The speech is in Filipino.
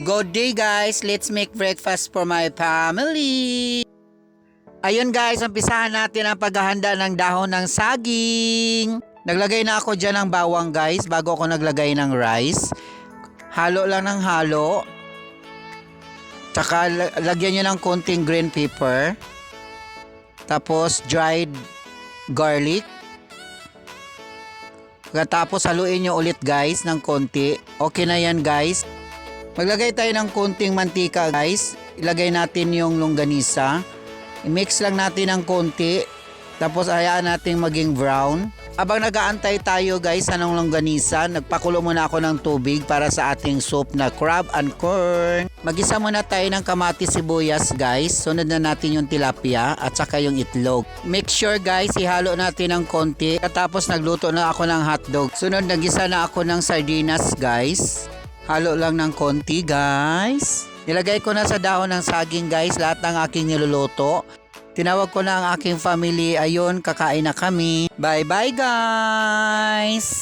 Good day guys, let's make breakfast for my family. Ayun guys, umpisahan natin ang paghahanda ng dahon ng saging. Naglagay na ako dyan ng bawang guys bago ako naglagay ng rice. Halo lang ng halo. Tsaka lagyan nyo ng konting green pepper. Tapos dried garlic. Pagkatapos haluin nyo ulit guys ng konti. Okay na yan guys. Maglagay tayo ng konting mantika guys. Ilagay natin yung longganisa. I-mix lang natin ng konti. Tapos hayaan natin maging brown. Habang nag-aantay tayo guys sa ng longganisa, nagpakulo muna ako ng tubig para sa ating soup na crab and corn. Magisa muna tayo ng kamatis sibuyas guys. Sunod na natin yung tilapia at saka yung itlog. Make sure guys, ihalo natin ng konti. At tapos nagluto na ako ng hotdog. Sunod nagisa na ako ng sardinas guys. Halo lang ng konti guys. Nilagay ko na sa dahon ng saging guys lahat ng aking niluluto. Tinawag ko na ang aking family. Ayun, kakain na kami. Bye bye guys!